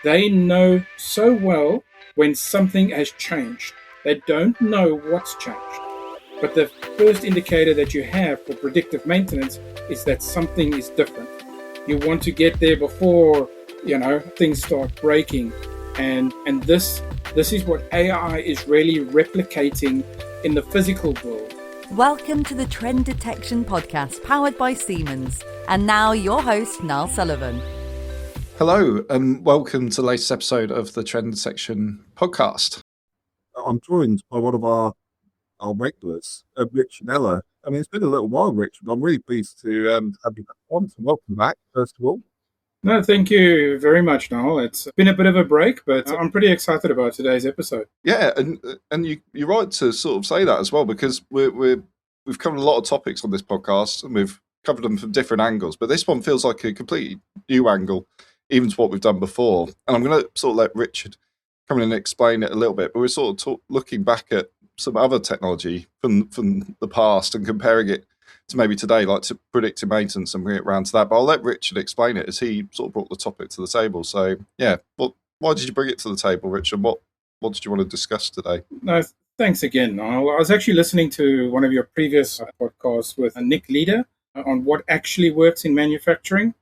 They know so well when something has changed. They don't know what's changed. But the first indicator that you have for predictive maintenance is that something is different. You want to get there before, things start breaking. And this is what AI is really replicating in the physical world. Welcome to the Trend Detection Podcast, powered by Siemens. And now your host, Niall Sullivan. Hello, and welcome to the latest episode of the Trend Detection Podcast. I'm joined by one of our regulars, Rich and Ella. I mean, it's been a little while, Rich, but I'm really pleased to have you back on. So welcome back, first of all. No, thank you very much, Noel. It's been a bit of a break, but I'm pretty excited about today's episode. Yeah, and you're right to sort of say that as well, because we've covered a lot of topics on this podcast, and we've covered them from different angles. But this one feels like a completely new angle, even to what we've done before. And I'm going to sort of let Richard come in and explain it a little bit. But we're sort of looking back at some other technology from the past and comparing it to maybe today, like to predictive maintenance, and bring it around to that. But I'll let Richard explain it, as he sort of brought the topic to the table. So, yeah, why did you bring it to the table, Richard? What did you want to discuss today? No, thanks again, Niall. I was actually listening to one of your previous podcasts with Nick Leader on what actually works in manufacturing.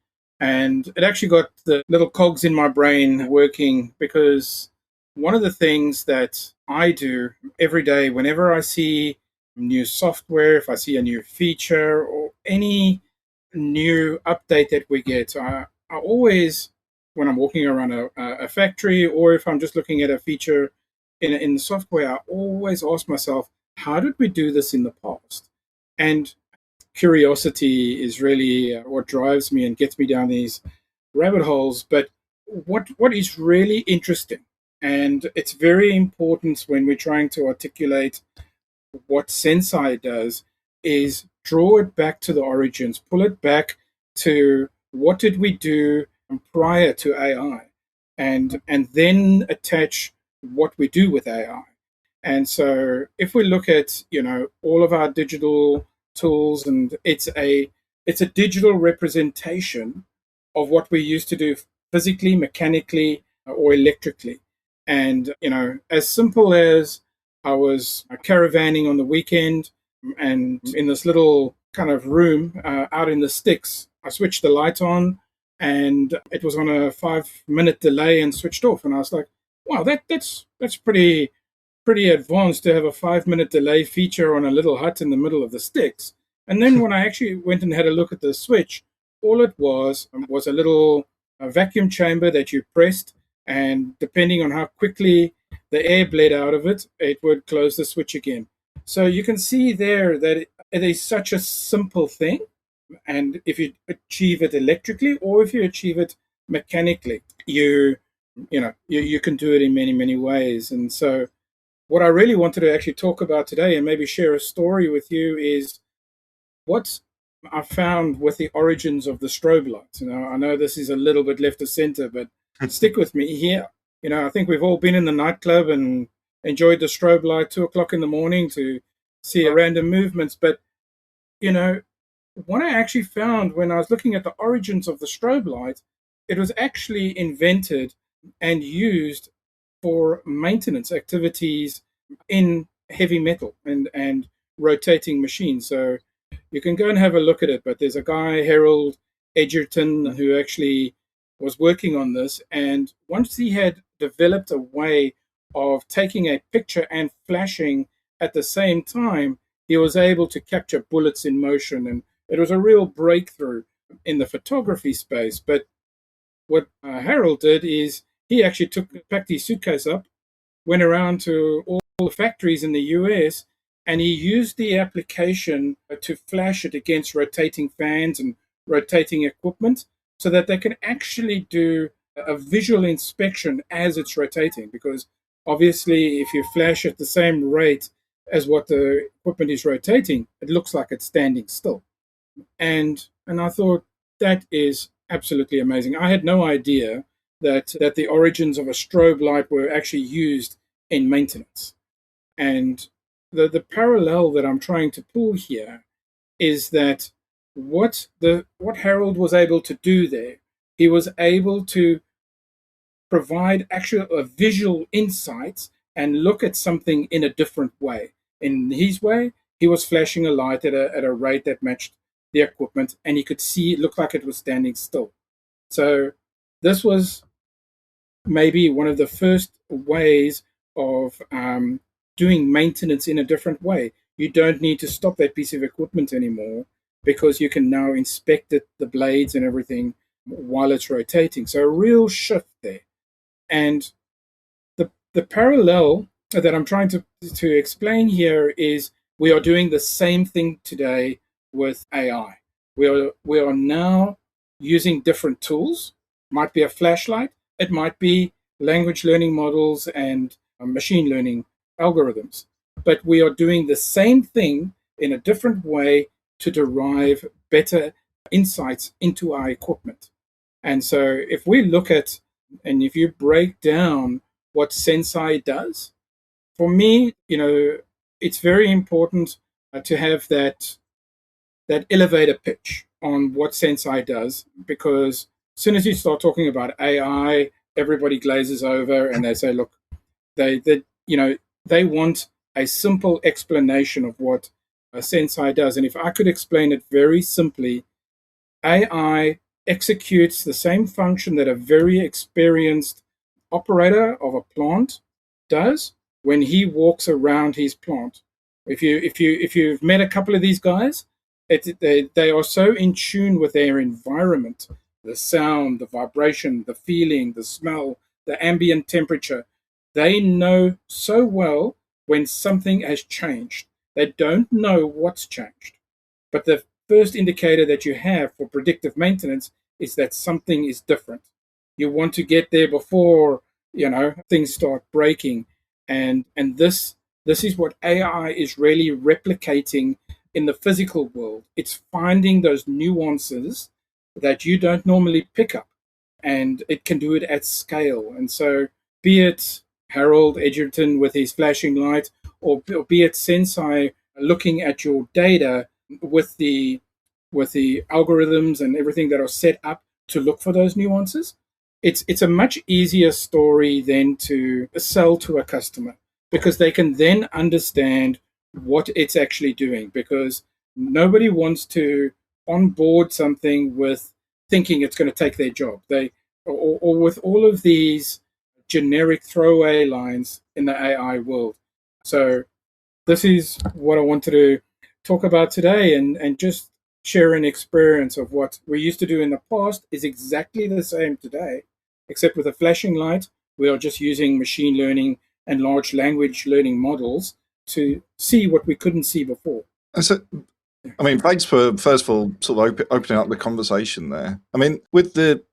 And it actually got the little cogs in my brain working, because one of the things that I do every day, whenever I see new software, if I see a new feature or any new update that we get, I always, when I'm walking around a factory, or if I'm just looking at a feature in the software, I always ask myself, how did we do this in the past? And curiosity is really what drives me and gets me down these rabbit holes. But what is really interesting, and it's very important when we're trying to articulate what Senseye does, is draw it back to the origins, pull it back to what did we do prior to AI, and then attach what we do with AI. And so if we look at, all of our digital tools, and it's a digital representation of what we used to do physically, mechanically, or electrically. And, as simple as I was caravanning on the weekend, and in this little kind of room out in the sticks, I switched the light on, and it was on a 5-minute delay and switched off. And I was like, wow, that's pretty advanced to have a 5-minute delay feature on a little hut in the middle of the sticks. And then when I actually went and had a look at the switch, all it was a little vacuum chamber that you pressed, and depending on how quickly the air bled out of it, it would close the switch again. So you can see there that it is such a simple thing. And if you achieve it electrically, or if you achieve it mechanically, you can do it in many, many ways. And so what I really wanted to actually talk about today, and maybe share a story with you, is what I found with the origins of the strobe lights. I know this is a little bit left of center, but stick with me here. I think we've all been in the nightclub and enjoyed the strobe light 2:00 in the morning to see random movements. But, what I actually found when I was looking at the origins of the strobe light, it was actually invented and used for maintenance activities in heavy metal and rotating machines. So you can go and have a look at it. But there's a guy, Harold Edgerton, who actually was working on this. And once he had developed a way of taking a picture and flashing at the same time, he was able to capture bullets in motion. And it was a real breakthrough in the photography space. But what Harold did is he actually packed his suitcase up, went around to all the factories in the US, and he used the application to flash it against rotating fans and rotating equipment, so that they can actually do a visual inspection as it's rotating. Because obviously, if you flash at the same rate as what the equipment is rotating, it looks like it's standing still. And I thought, that is absolutely amazing. I had no idea that the origins of a strobe light were actually used in maintenance. And the parallel that I'm trying to pull here is that what Harold was able to do there, he was able to provide actual visual insights and look at something in a different way. In his way, he was flashing a light at a rate that matched the equipment, and he could see it looked like it was standing still. So this was maybe one of the first ways of doing maintenance in a different way. You don't need to stop that piece of equipment anymore because you can now inspect it, the blades and everything, while it's rotating. So a real shift there. And the parallel that I'm trying to explain here is we are doing the same thing today with AI. We are now using different tools. Might be a flashlight. It might be language learning models and machine learning algorithms. But we are doing the same thing in a different way to derive better insights into our equipment. And so if we look at, and if you break down what Senseye does, for me, it's very important to have that elevator pitch on what Senseye does, because as soon as you start talking about AI, everybody glazes over and they say, look, they want a simple explanation of what Senseye does. And if I could explain it very simply, AI executes the same function that a very experienced operator of a plant does when he walks around his plant. If you've met a couple of these guys, they are so in tune with their environment, the sound, the vibration, the feeling, the smell, the ambient temperature. They know so well when something has changed. They don't know what's changed. But the first indicator that you have for predictive maintenance is that something is different. You want to get there before, things start breaking. And this is what AI is really replicating in the physical world. It's finding those nuances that you don't normally pick up, and it can do it at scale. And so be it Harold Edgerton with his flashing light, or be it Senseye looking at your data with the algorithms and everything that are set up to look for those nuances, it's a much easier story than to sell to a customer, because they can then understand what it's actually doing, because nobody wants to onboard something with thinking it's going to take their job. Or with all of these generic throwaway lines in the AI world. So this is what I wanted to talk about today, and just share an experience of what we used to do in the past is exactly the same today, except with a flashing light. We are just using machine learning and large language learning models to see what we couldn't see before. So, thanks for, first of all, sort of opening up the conversation there. With the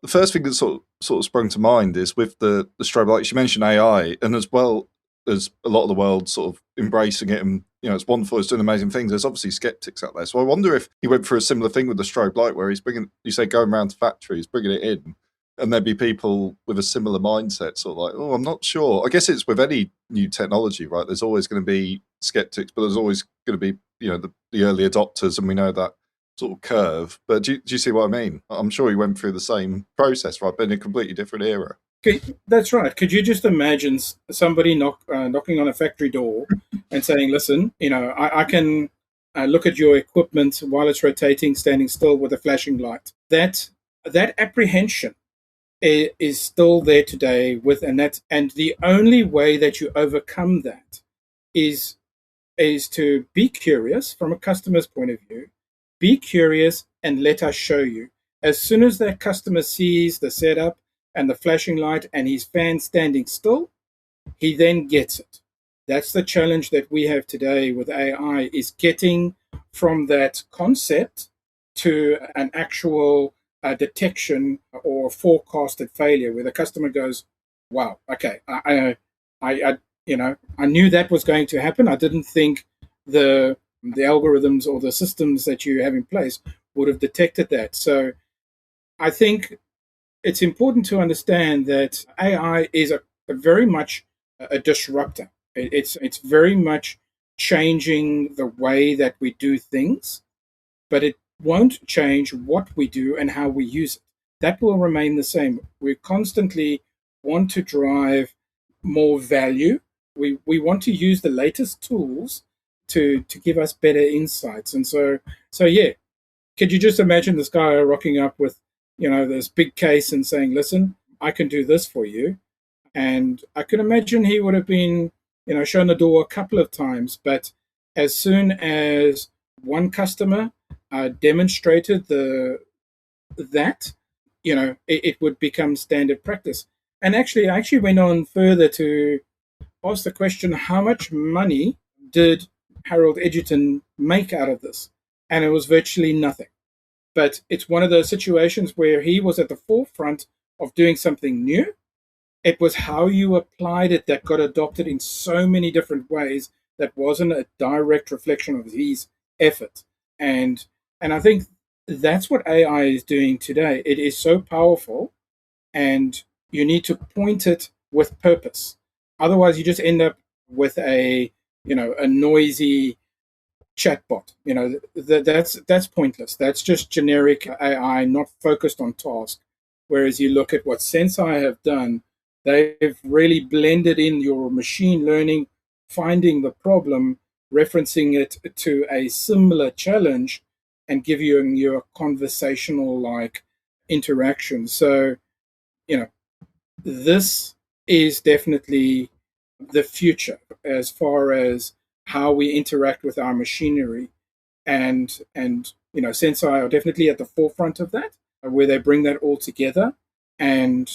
first thing that sort of sprung to mind is with the strobe lights. You mentioned AI, and as well as a lot of the world sort of embracing it, and it's wonderful, it's doing amazing things. There's obviously skeptics out there. So I wonder if he went through a similar thing with the strobe light, where he's bringing, you say, going around to factories, bringing it in, and there'd be people with a similar mindset, sort of like, oh, I'm not sure. I guess it's with any new technology, right? There's always going to be skeptics, but there's always going to be, the early adopters, and we know that sort of curve. But do you see what I mean? I'm sure he went through the same process, right? But in a completely different era. Okay, that's right. Could you just imagine somebody knocking on a factory door and saying, listen, I can look at your equipment while it's rotating, standing still with a flashing light. That apprehension is still there today, and the only way that you overcome that is to be curious from a customer's point of view. Be curious and let us show you. As soon as that customer sees the setup and the flashing light and his fan standing still, he then gets it. That's the challenge that we have today with AI, is getting from that concept to an actual detection or forecasted failure, where the customer goes, wow, okay, I knew that was going to happen. I didn't think the algorithms or the systems that you have in place would have detected that. So I think it's important to understand that AI is a very much a disruptor. It's very much changing the way that we do things, but it won't change what we do and how we use it. That will remain the same. We're constantly want to drive more value. We want to use the latest tools to give us better insights. And so yeah, could you just imagine this guy rocking up with, this big case and saying, listen, I can do this for you. And I can imagine he would have been, shown the door a couple of times. But as soon as one customer demonstrated that, it would become standard practice. And I actually went on further to ask the question, how much money did Harold Edgerton make out of this? And it was virtually nothing. But it's one of those situations where he was at the forefront of doing something new. It was how you applied it that got adopted in so many different ways that wasn't a direct reflection of his effort. And I think that's what AI is doing today. It is so powerful, and you need to point it with purpose. Otherwise, you just end up with a noisy chatbot. That's pointless. That's just generic AI, not focused on task. Whereas you look at what Senseye have done, they've really blended in your machine learning, finding the problem, referencing it to a similar challenge, and give you a conversational like interaction. So, this is definitely the future as far as how we interact with our machinery. And Senseye are definitely at the forefront of that, where they bring that all together. And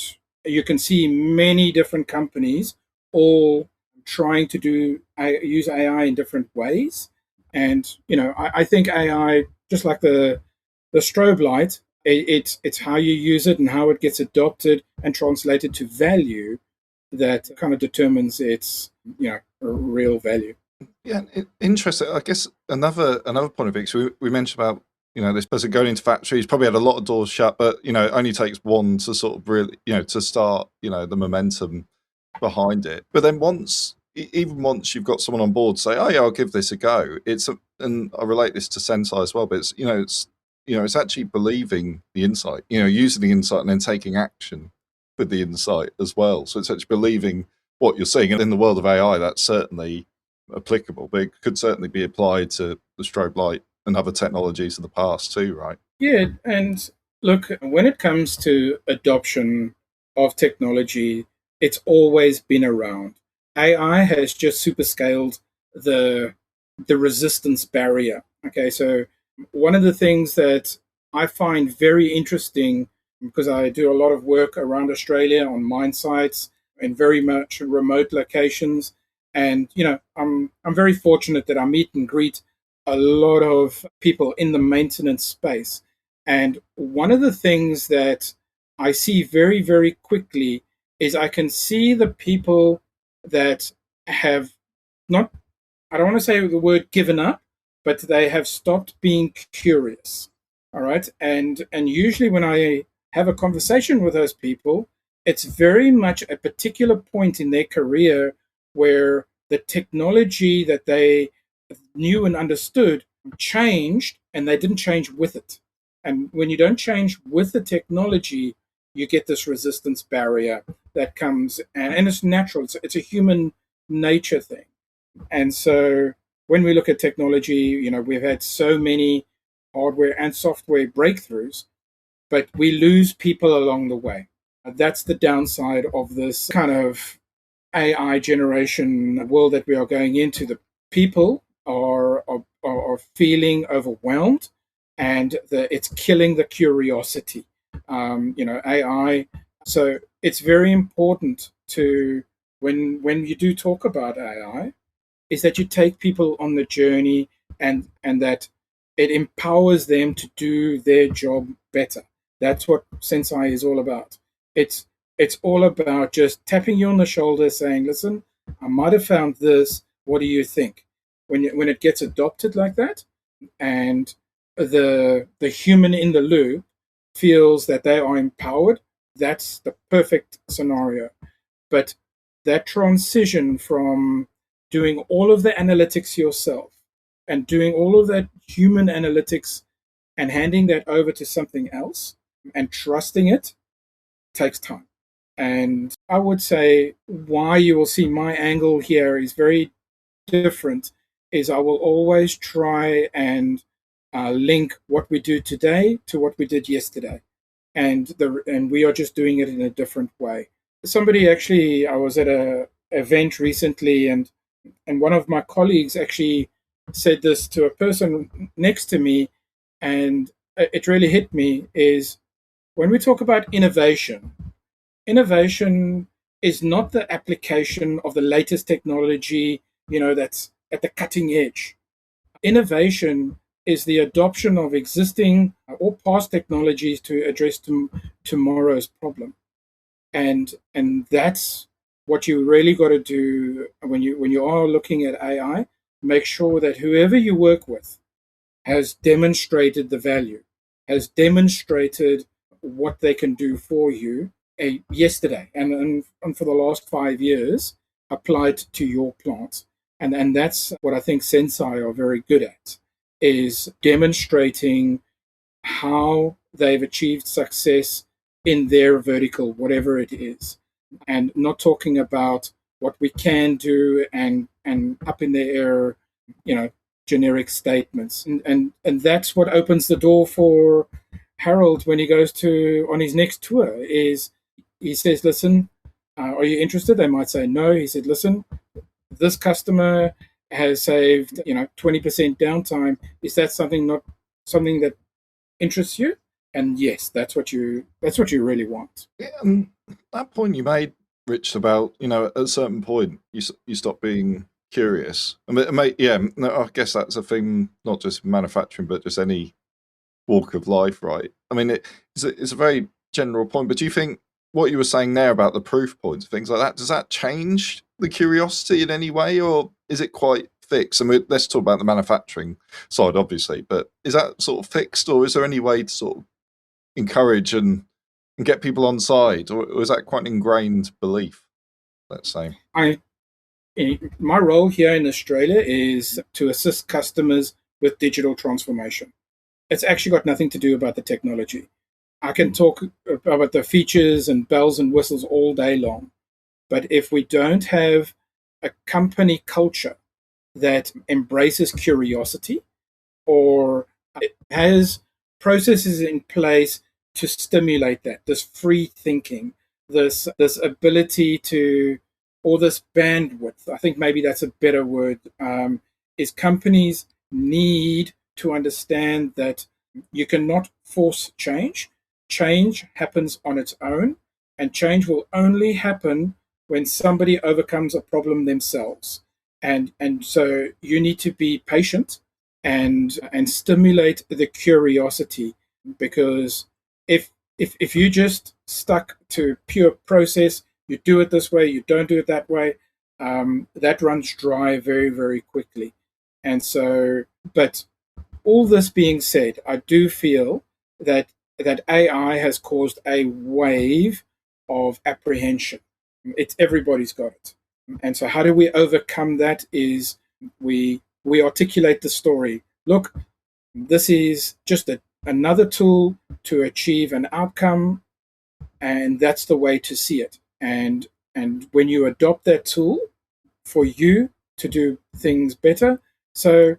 you can see many different companies all trying to use AI in different ways. And I think AI, just like the strobe light, it's how you use it and how it gets adopted and translated to value that kind of determines its real value. Yeah, interesting. I guess another point of view. So we mentioned about this person going into factories, probably had a lot of doors shut, but it only takes one to sort of really to start the momentum behind it. But then even once you've got someone on board, say, oh yeah, I'll give this a go. And I relate this to Senseye as well, but it's actually believing the insight, using the insight and then taking action with the insight as well. So it's actually believing what you're seeing. And in the world of AI, that's certainly applicable, but it could certainly be applied to the strobe light and other technologies of the past too, right? Yeah, and look, when it comes to adoption of technology, it's always been around. AI has just superscaled the resistance barrier. Okay, so one of the things that I find very interesting, because I do a lot of work around Australia on mine sites in very much remote locations, and I'm very fortunate that I meet and greet a lot of people in the maintenance space. And one of the things that I see very, very quickly is I can see the people that have not, I don't want to say the word given up, but they have stopped being curious. All right. And usually when I have a conversation with those people, it's very much a particular point in their career where the technology that they knew and understood changed, and they didn't change with it. And when you don't change with the technology, you get this resistance barrier that comes, and it's natural. It's a human nature thing. And so when we look at technology, we've had so many hardware and software breakthroughs, but we lose people along the way. That's the downside of this kind of AI generation world that we are going into. The people are feeling overwhelmed, and it's killing the curiosity. AI. So it's very important to when you do talk about AI, is that you take people on the journey and that it empowers them to do their job better. That's what Senseye is all about. It's all about just tapping you on the shoulder, saying, "Listen, I might have found this. What do you think?" When it gets adopted like that, and the human in the loop feels that they are empowered, that's the perfect scenario. But that transition from doing all of the analytics yourself and doing all of that human analytics and handing that over to something else and trusting it takes time. And I would say why you will see my angle here is very different, is I will always try and link what we do today to what we did yesterday. And we are just doing it in a different way. Somebody actually, I was at a event recently, and one of my colleagues actually said this to a person next to me, and it really hit me, is when we talk about innovation is not the application of the latest technology, that's at the cutting edge. Innovation is the adoption of existing or past technologies to address tomorrow's problem. And that's what you really got to do when you are looking at AI. Make sure that whoever you work with has demonstrated the value, has demonstrated what they can do for you yesterday and for the last 5 years applied to your plant. And that's what I think Senseye are very good at, is demonstrating how they've achieved success in their vertical, whatever it is, and not talking about what we can do and up in the air, generic statements. And that's what opens the door for Harold when he goes on his next tour. Is he says, listen, are you interested? They might say no. He said, listen, this customer has saved 20% downtime. Is that something that interests you? And yes, that's what you really want. Yeah, that point you made, Rich, about at a certain point you stop being curious. I guess that's a thing, not just manufacturing, but just any walk of life, right? I mean, it's a very general point, but do you think what you were saying there about the proof points, things like that, does that change the curiosity in any way, or is it quite fixed? I mean, let's talk about the manufacturing side, obviously, but is that sort of fixed, or is there any way to sort of encourage and get people on side, or is that quite an ingrained belief, let's say? My role here in Australia is to assist customers with digital transformation. It's actually got nothing to do about the technology. I can talk about the features and bells and whistles all day long, but if we don't have a company culture that embraces curiosity, or it has processes in place to stimulate that, this free thinking, this ability to, or this bandwidth, I think maybe that's a better word, is companies need to understand that you cannot force change. Change happens on its own, and change will only happen when somebody overcomes a problem themselves. And so you need to be patient and stimulate the curiosity, because if you just stuck to pure process, you do it this way, you don't do it that way, that runs dry very, very quickly. And so, but all this being said, I do feel that AI has caused a wave of apprehension. Everybody's got it. And so how do we overcome that is we articulate the story. Look, this is just another tool to achieve an outcome, and that's the way to see it. And when you adopt that tool for you to do things better, so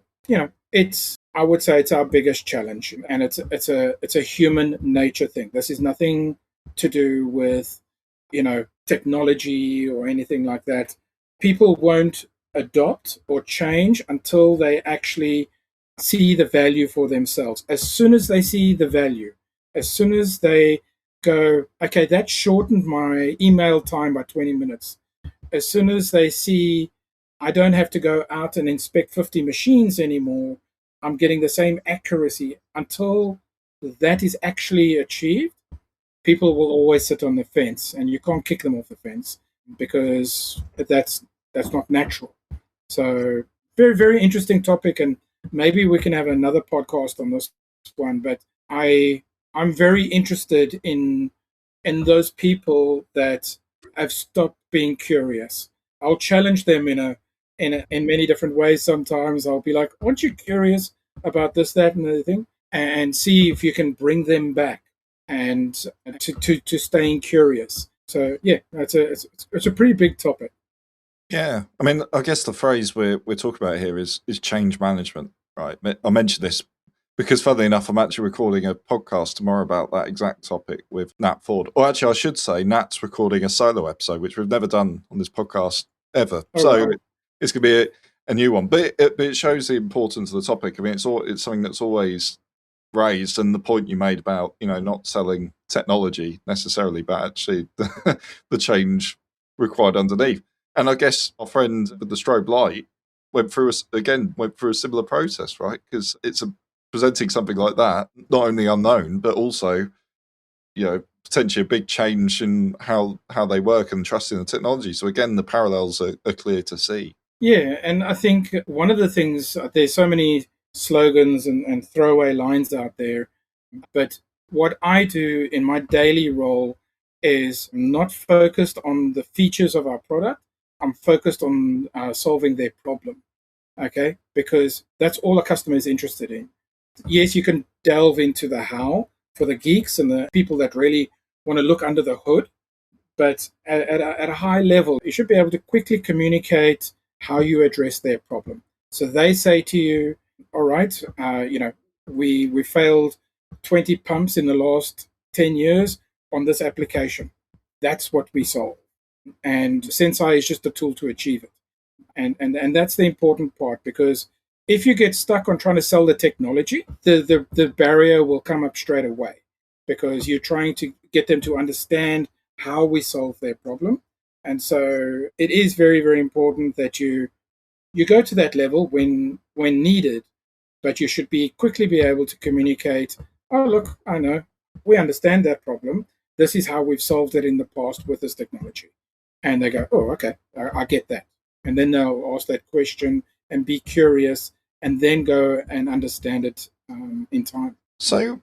I would say it's our biggest challenge, and it's a human nature thing. This is nothing to do with technology or anything like that. People won't adopt or change until they actually see the value for themselves. As soon as they see the value, as soon as they go, okay, that shortened my email time by 20 minutes. As soon as they see I don't have to go out and inspect 50 machines anymore, I'm getting the same accuracy. Until that is actually achieved, people will always sit on the fence, and you can't kick them off the fence because that's not natural. So very, very interesting topic, and maybe we can have another podcast on this one. But I'm very interested in those people that have stopped being curious. I'll challenge them in many different ways. Sometimes I'll be like, aren't you curious about this, that, and the other thing? And see if you can bring them back and to staying curious. So yeah, it's a pretty big topic. Yeah, I mean, I guess the phrase we're talking about here is change management, right? I mentioned this because, funnily enough, I'm actually recording a podcast tomorrow about that exact topic with Nat Ford. Or actually, I should say, Nat's recording a solo episode, which we've never done on this podcast ever. So it's going to be a new one, but it shows the importance of the topic. I mean, it's something that's always raised, and the point you made about not selling technology necessarily, but actually the change required underneath. And I guess our friend with the strobe light went through a similar process, right? Because it's presenting something like that, not only unknown, but also, potentially a big change in how they work and trusting the technology. So again, the parallels are clear to see. Yeah, and I think one of the things, there's so many slogans and throwaway lines out there, but what I do in my daily role is not focused on the features of our product. I'm focused on solving their problem, okay? Because that's all a customer is interested in. Yes, you can delve into the how for the geeks and the people that really want to look under the hood, but at a high level, you should be able to quickly communicate how you address their problem. So they say to you, all right, we failed 20 pumps in the last 10 years on this application. That's what we solve. And Senseye is just a tool to achieve it. And that's the important part, because if you get stuck on trying to sell the technology, the barrier will come up straight away, because you're trying to get them to understand how we solve their problem. And so it is very, very important that you go to that level when needed, but you should quickly be able to communicate, oh, look, I know, we understand that problem. This is how we've solved it in the past with this technology. And they go, oh, okay, I get that. And then they'll ask that question and be curious, and then go and understand it in time. So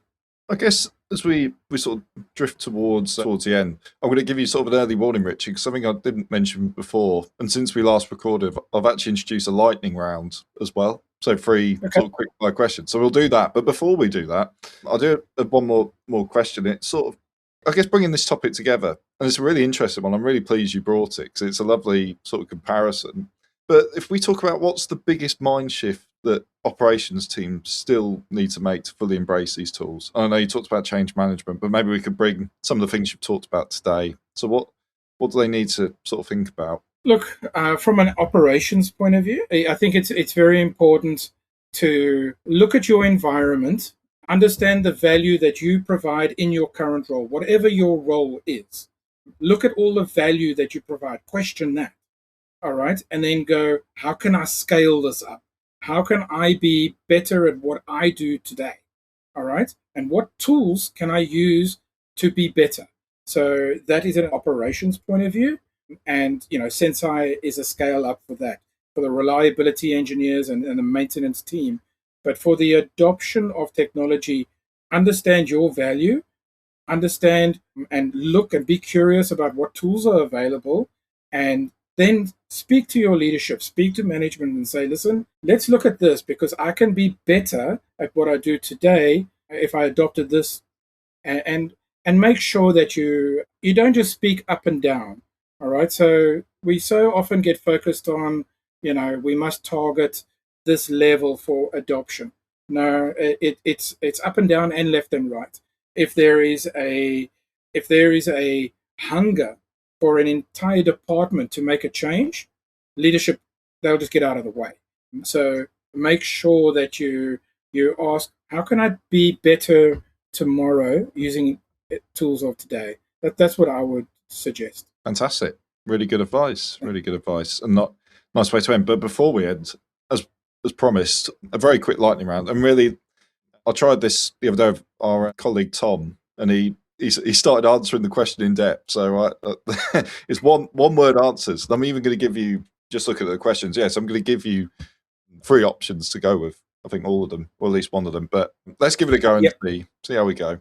I guess as we sort of drift towards the end, I'm going to give you sort of an early warning, Richard, because something I didn't mention before. And since we last recorded, I've actually introduced a lightning round as well. So 3 sort of quick fire questions. So we'll do that. But before we do that, I'll do one more question. It's sort of, I guess, bringing this topic together. And it's a really interesting one. I'm really pleased you brought it, because it's a lovely sort of comparison. But if we talk about what's the biggest mind shift that operations teams still need to make to fully embrace these tools? And I know you talked about change management, but maybe we could bring some of the things you've talked about today. So what do they need to sort of think about? Look, from an operations point of view, I think it's very important to look at your environment, understand the value that you provide in your current role, whatever your role is. Look at all the value that you provide. Question that. All right. And then go, how can I scale this up? How can I be better at what I do today? All right. And what tools can I use to be better? So that is an operations point of view. And, Senseye is a scale up for that, for the reliability engineers and the maintenance team. But for the adoption of technology, understand your value, understand and look and be curious about what tools are available, and then speak to your leadership, speak to management and say, listen, let's look at this, because I can be better at what I do today if I adopted this, and make sure that you don't just speak up and down. All right. So we so often get focused on, we must target this level for adoption. No, it's up and down and left and right. If there is a hunger for an entire department to make a change, leadership, they'll just get out of the way. So make sure that you ask, how can I be better tomorrow using tools of today? That's what I would suggest. Fantastic. Really good advice. Really good advice. And not nice way to end. But before we end, as promised, a very quick lightning round. And really, I tried this the other day with our colleague Tom, and he started answering the question in depth. So it's one word answers. I'm even going to give you, just looking at the questions, yes, I'm going to give you 3 options to go with. I think all of them, or at least one of them. But let's give it a go and see how we go.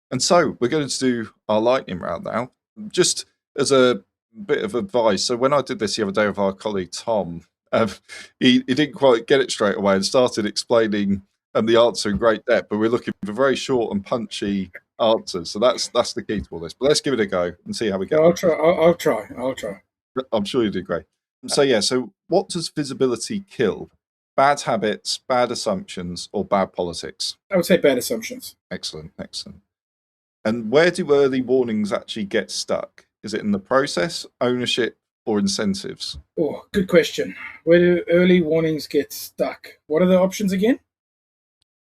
And so we're going to do our lightning round now. Just as a bit of advice. So when I did this the other day with our colleague Tom, he didn't quite get it straight away and started explaining the answer in great depth. But we're looking for very short and punchy answers. So that's the key to all this. But let's give it a go and see how we go. I'll try. I'll try. I'm sure you do great. So what does visibility kill? Bad habits, bad assumptions, or bad politics? I would say bad assumptions. Excellent. And where do early warnings actually get stuck? Is it in the process, ownership, or incentives? Oh, good question. Where do early warnings get stuck? What are the options again?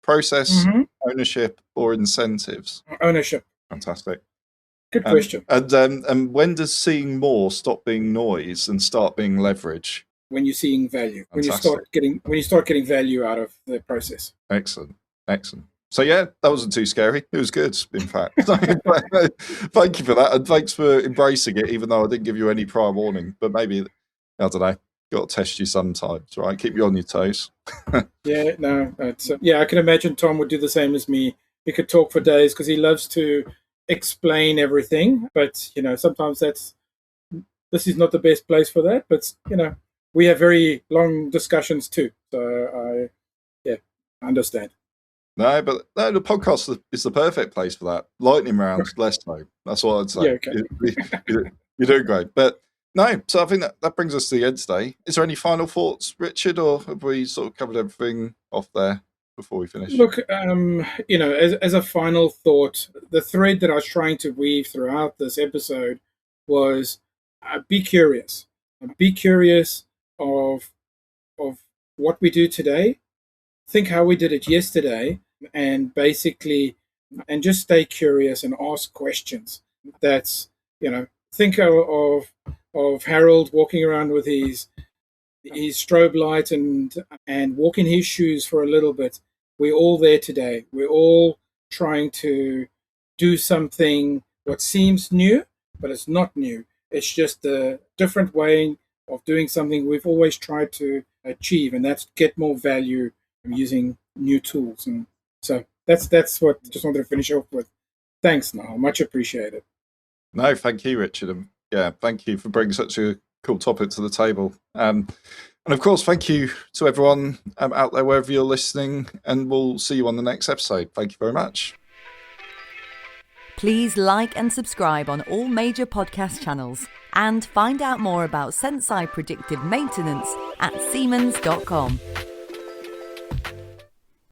Process, ownership, or incentives? Ownership. Fantastic. Good question. And when does seeing more stop being noise and start being leverage? When you're seeing value, Fantastic. when you start getting value out of the process. Excellent. So yeah, that wasn't too scary. It was good, in fact. Thank you for that, and thanks for embracing it, even though I didn't give you any prior warning. But maybe, I don't know, got to test you sometimes, right? Keep you on your toes. Yeah, no, I can imagine Tom would do the same as me. We could talk for days because he loves to explain everything, but sometimes this is not the best place for that. But we have very long discussions too, so I understand. No, but the podcast is the perfect place for that. Lightning round, less so. That's what I'd say. Yeah, okay. You're doing great. But no, so I think that brings us to the end today. Is there any final thoughts, Richard, or have we sort of covered everything off there before we finish? Look, as a final thought, the thread that I was trying to weave throughout this episode was be curious. Be curious of what we do today. Think how we did it yesterday, and just stay curious and ask questions. That's think of Harold walking around with his strobe light and walk in his shoes for a little bit. We're all there today. We're all trying to do something what seems new, but it's not new. It's just a different way of doing something we've always tried to achieve, and that's get more value from using new tools. And so that's what I just wanted to finish off with. Thanks, Niall. Much appreciated. No, thank you, Richard. And yeah, thank you for bringing such a cool topic to the table. And of course, thank you to everyone out there, wherever you're listening, and we'll see you on the next episode. Thank you very much. Please like and subscribe on all major podcast channels and find out more about Senseye Predictive Maintenance at Siemens.com.